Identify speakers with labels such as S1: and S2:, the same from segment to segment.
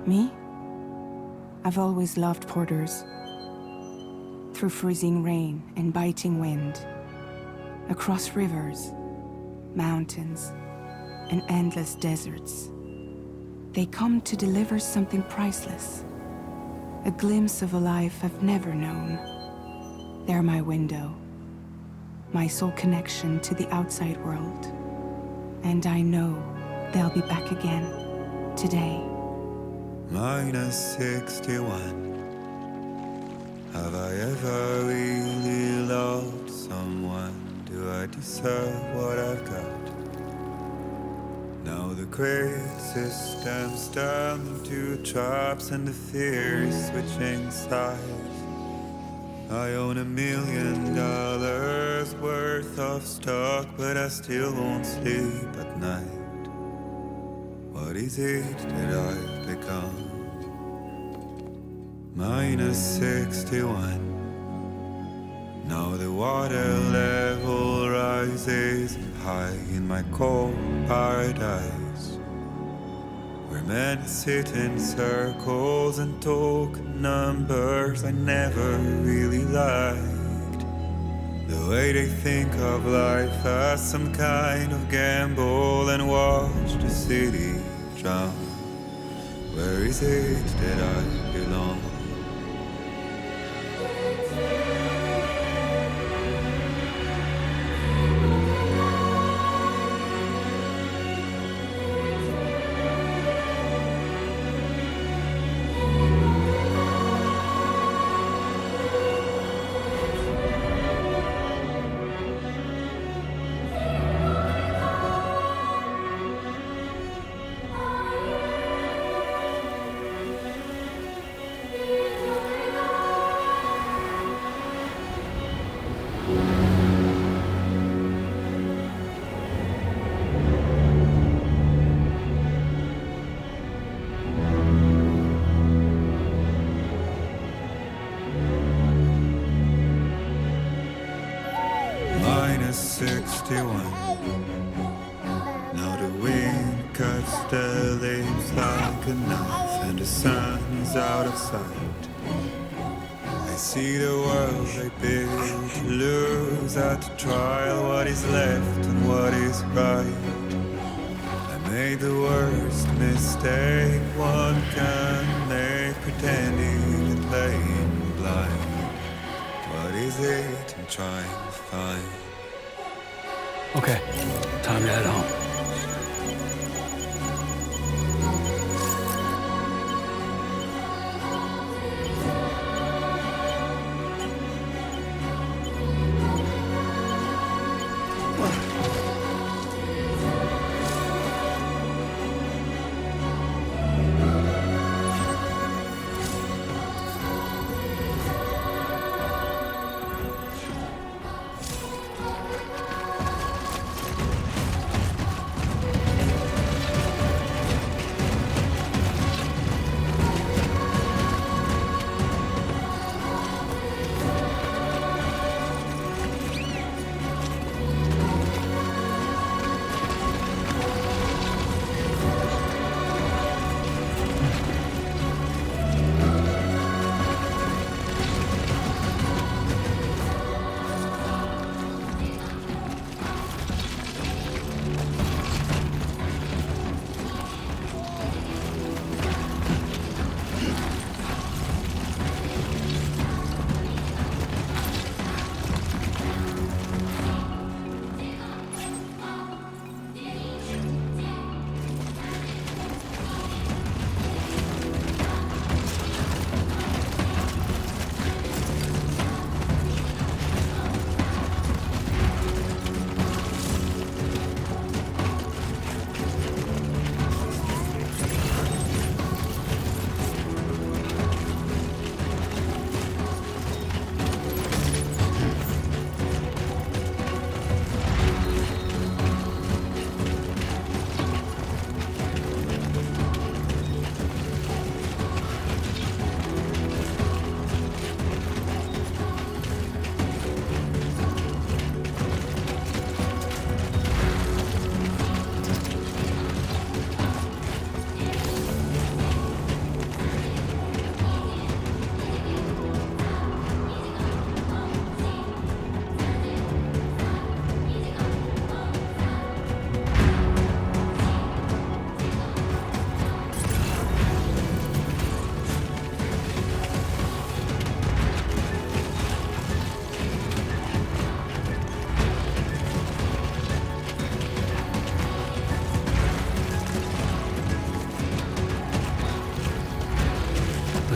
S1: Me? I've always loved porters. Through freezing rain and biting wind, across rivers, mountains, and endless deserts, they come to deliver something priceless, a glimpse of a life I've never known. They're my window, my sole connection to the outside world. And I know they'll be back again, today.
S2: -61. Have I ever really loved someone? Do I deserve what I've got? Now the great system's turned into traps and the fear is switching sides. I own $1 million worth of stock, but I still won't sleep at night. What is it that I've become? -61. Now the water level rises high in my cold paradise, where men sit in circles and talk numbers I never really liked. The way they think of life as some kind of gamble and watch the city drown. Where is it that I belong? -61. Now the wind cuts the leaves like a knife and the sun's out of sight. I see the world I built to lose at the trial, what is left and what is right. I made the worst mistake one can make, pretending and playing blind. What is it I'm trying to find?
S3: Okay, time to head home.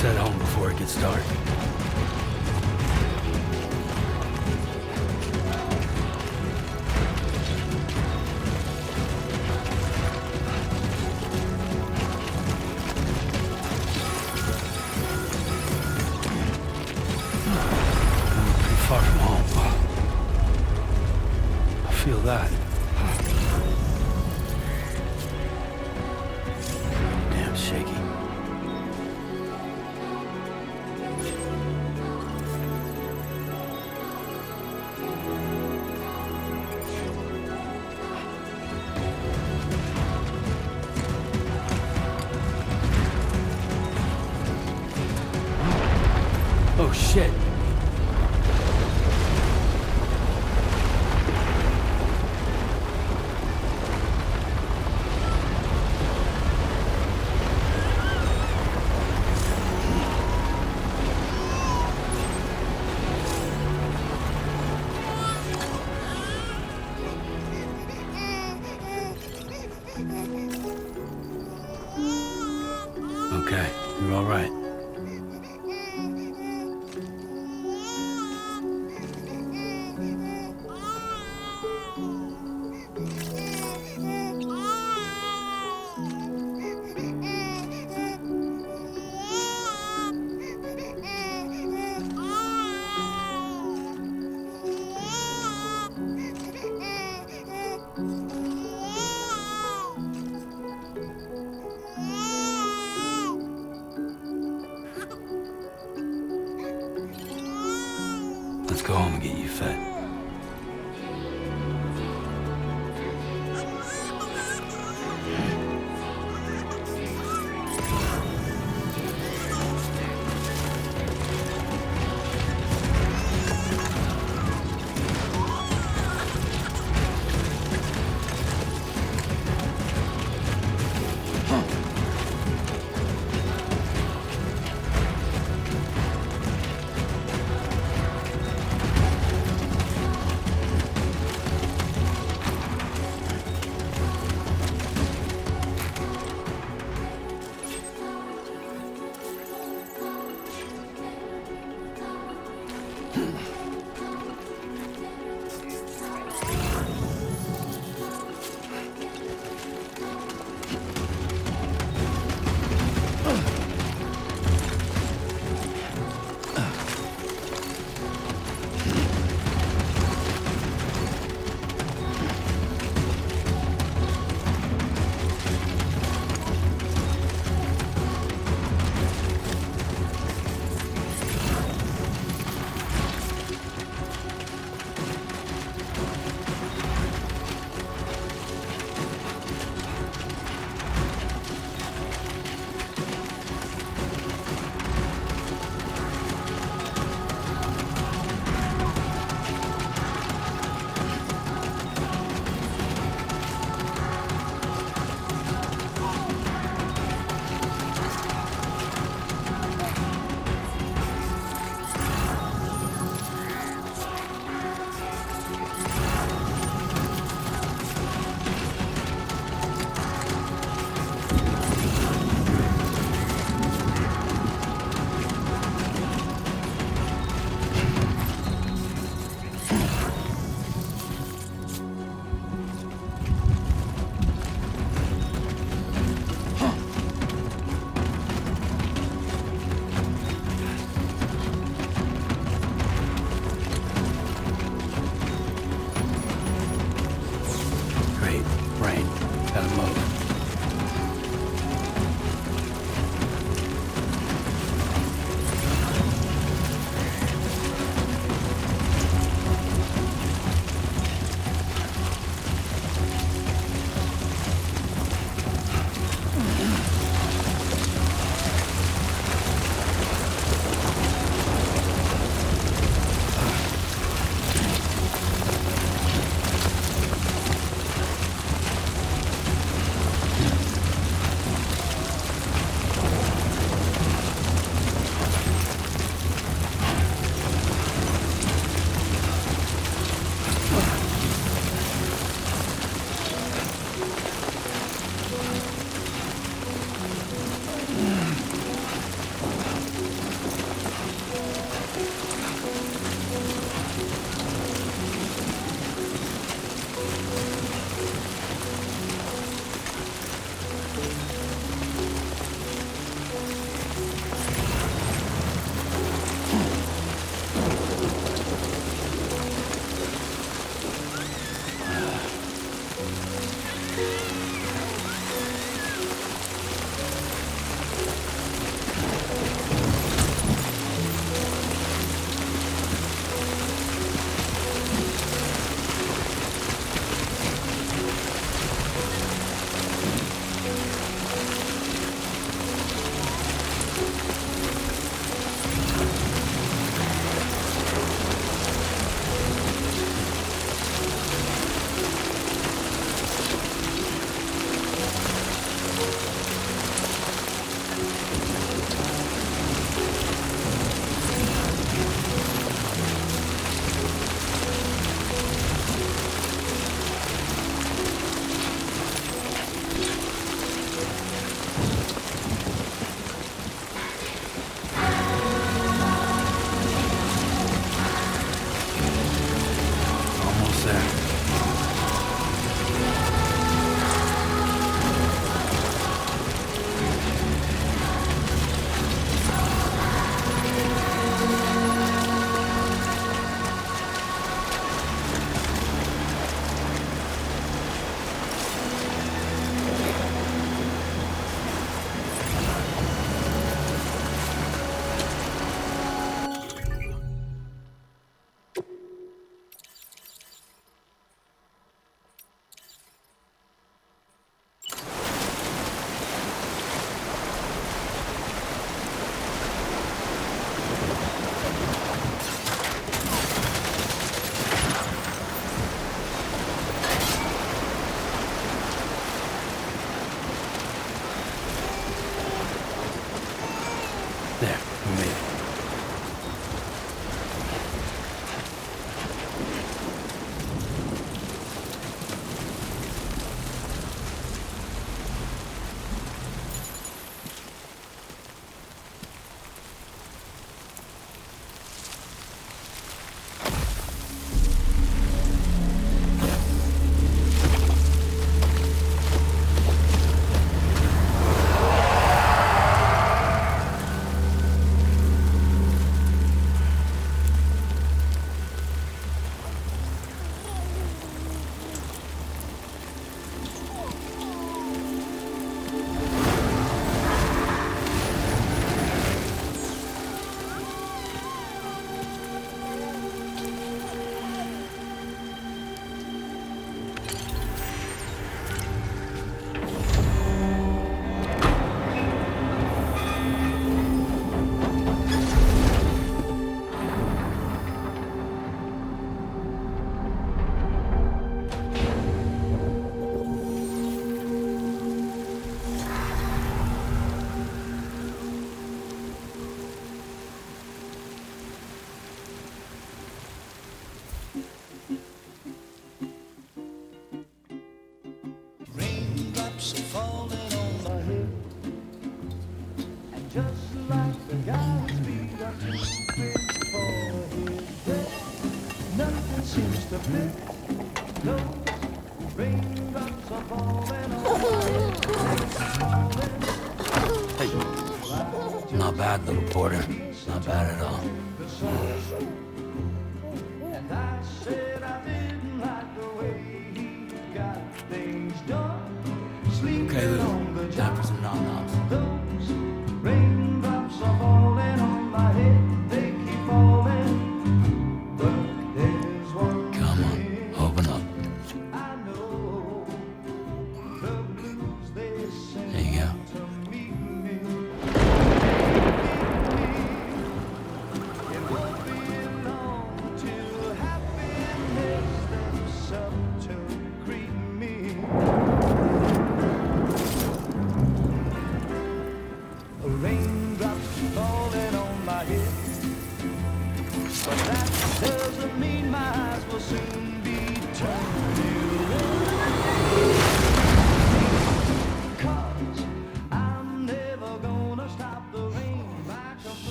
S3: Let's head home before it gets dark. Far from home. I feel that. Damn shaky. Oh shit. Okay, you're all right. Let's go home and get you fed. Gotta move. Hey. Not bad, little Porter. Not bad at all. Okay, Lou. Time for some nom-noms. Come on, open up. There you go.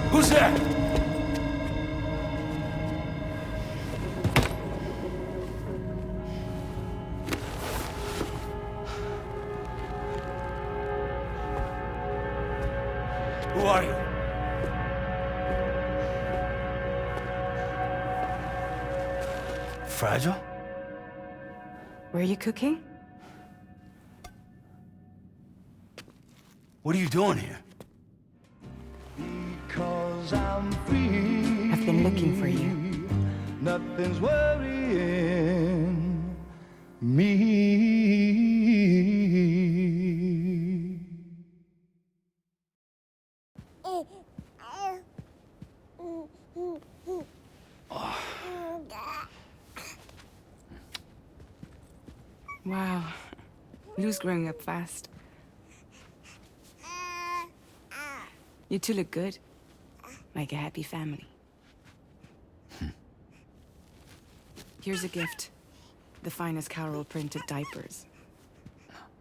S3: Who's there? Who are you? Fragile?
S1: Were you cooking?
S3: What are you doing here?
S1: I've been looking for you.
S4: Nothing's worrying me.
S1: Wow. Lou's growing up fast. You two look good. Like a happy family. Here's a gift. The finest Carol printed diapers.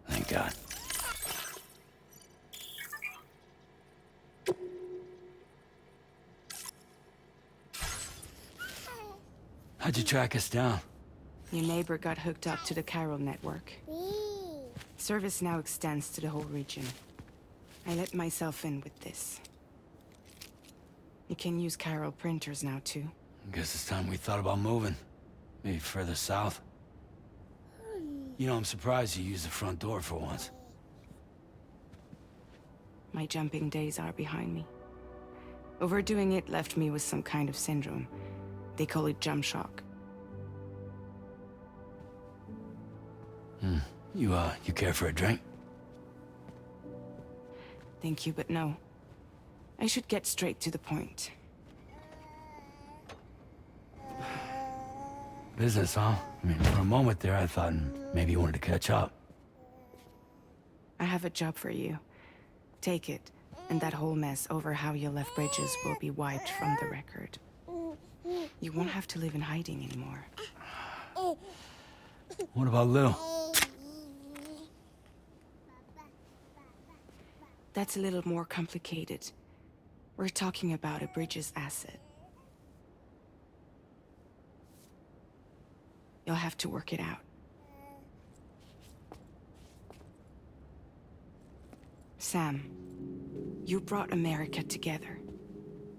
S3: Thank God. How'd you track us down?
S1: Your neighbor got hooked up to the Carol network. Service now extends to the whole region. I let myself in with this. You can use Carol printers now, too.
S3: Guess it's time we thought about moving. Maybe further south. You know, I'm surprised you used the front door for once.
S1: My jumping days are behind me. Overdoing it left me with some kind of syndrome. They call it jump shock.
S3: You care for a drink?
S1: Thank you, but no. I should get straight to the point.
S3: Business, huh? I mean, for a moment there, I thought maybe you wanted to catch up.
S1: I have a job for you. Take it, and that whole mess over how you left Bridges will be wiped from the record. You won't have to live in hiding anymore.
S3: What about Lou?
S1: That's a little more complicated. We're talking about a Bridges asset. You'll have to work it out. Sam, you brought America together.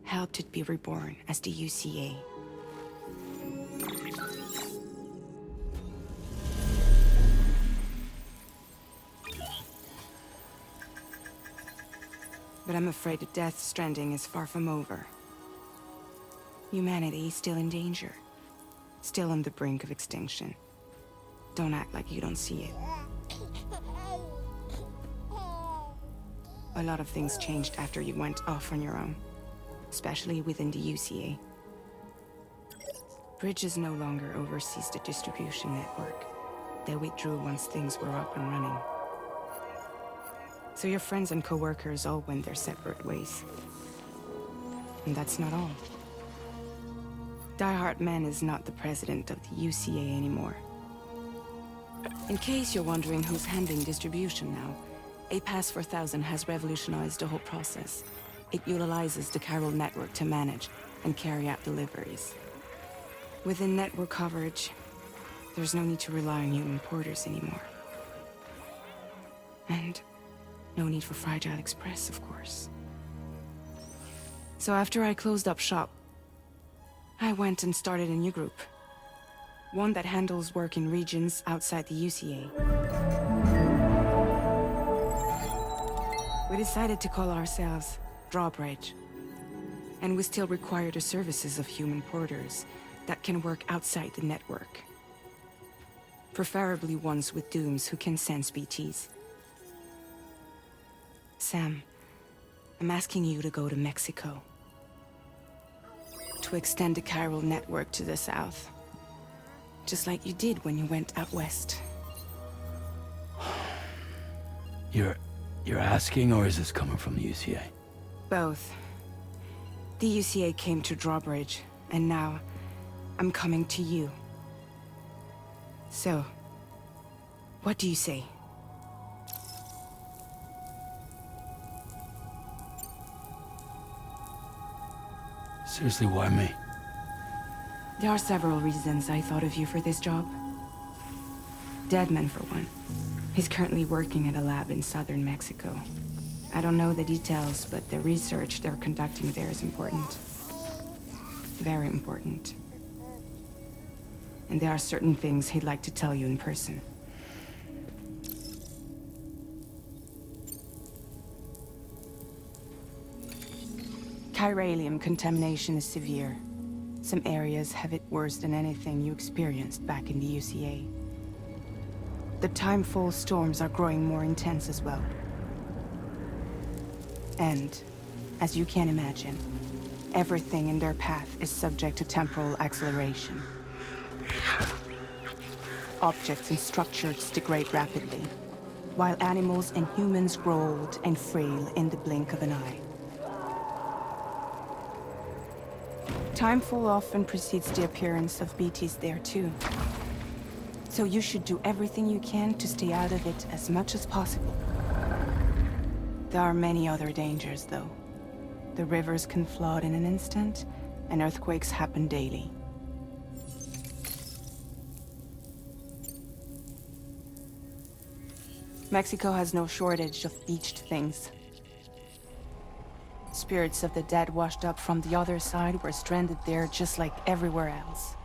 S1: Helped it be reborn as the UCA. But I'm afraid that Death Stranding is far from over. Humanity is still in danger. Still on the brink of extinction. Don't act like you don't see it. A lot of things changed after you went off on your own. Especially within the UCA. Bridges no longer oversees the distribution network. They withdrew once things were up and running. So your friends and co-workers all went their separate ways. And that's not all. Die Hard Man is not the president of the UCA anymore. In case you're wondering who's handling distribution now, A Pass 4000 has revolutionized the whole process. It utilizes the chiral network to manage and carry out deliveries. Within network coverage, there's no need to rely on human porters anymore. And no need for Fragile Express, of course. So after I closed up shop, I went and started a new group. One that handles work in regions outside the UCA. We decided to call ourselves Drawbridge. And we still require the services of human porters that can work outside the network. Preferably ones with dooms who can sense BTs. Sam, I'm asking you to go to Mexico. To extend the chiral network to the south. Just like you did when you went out west.
S3: You're asking, or is this coming from the UCA?
S1: Both. The UCA came to Drawbridge, and now I'm coming to you. So, what do you say?
S3: Seriously, why me?
S1: There are several reasons I thought of you for this job. Deadman, for one. He's currently working at a lab in southern Mexico. I don't know the details, but the research they're conducting there is important. Very important. And there are certain things he'd like to tell you in person. Chiralium contamination is severe. Some areas have it worse than anything you experienced back in the UCA. The timefall storms are growing more intense as well. And, as you can imagine, everything in their path is subject to temporal acceleration. Objects and structures degrade rapidly, while animals and humans grow old and frail in the blink of an eye. Timefall often precedes the appearance of BTs there too. So you should do everything you can to stay out of it as much as possible. There are many other dangers, though. The rivers can flood in an instant, and earthquakes happen daily. Mexico has no shortage of beached things. Spirits of the dead washed up from the other side were stranded there just like everywhere else.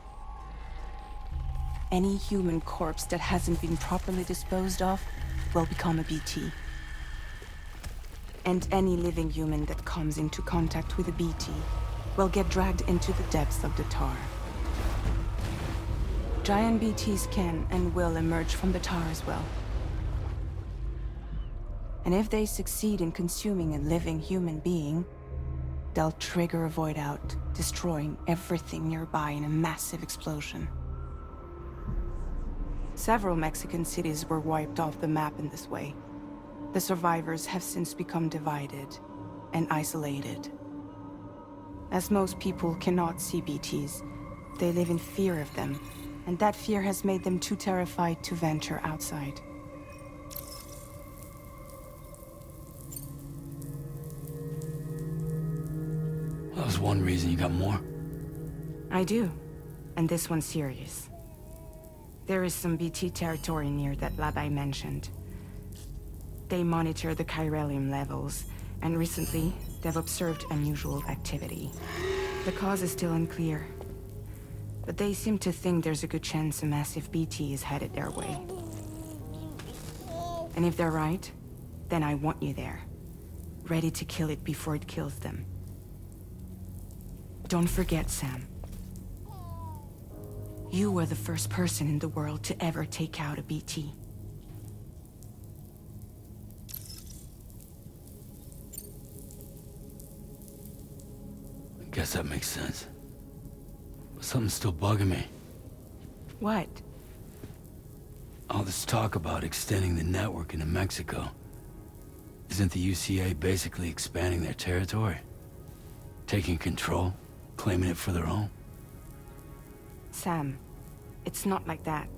S1: Any human corpse that hasn't been properly disposed of will become a BT. And any living human that comes into contact with a BT will get dragged into the depths of the tar. Giant BTs can and will emerge from the tar as well. And if they succeed in consuming a living human being, they'll trigger a void out, destroying everything nearby in a massive explosion. Several Mexican cities were wiped off the map in this way. The survivors have since become divided and isolated. As most people cannot see BTs, they live in fear of them, and that fear has made them too terrified to venture outside.
S3: That was one reason. You got more?
S1: I do, and this one's serious. There is some BT territory near that lab I mentioned. They monitor the chiralium levels, and recently, they've observed unusual activity. The cause is still unclear, but they seem to think there's a good chance a massive BT is headed their way. And if they're right, then I want you there. ready to kill it before it kills them. Don't forget, Sam. You were the first person in the world to ever take out a BT.
S3: I guess that makes sense. But something's still bugging me.
S1: What?
S3: All this talk about extending the network into Mexico. Isn't the UCA basically expanding their territory? Taking control? Claiming it for their own?
S1: Sam, it's not like that.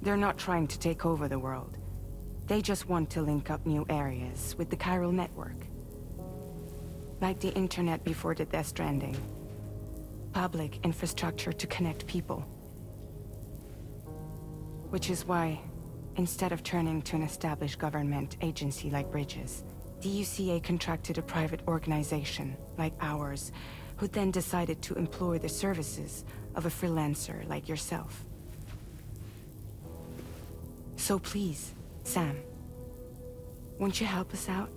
S1: They're not trying to take over the world. They just want to link up new areas with the chiral network. Like the internet before the Death Stranding. Public infrastructure to connect people. Which is why, instead of turning to an established government agency like Bridges, the UCA contracted a private organization, like ours, who then decided to employ the services of a freelancer like yourself. So please, Sam, won't you help us out?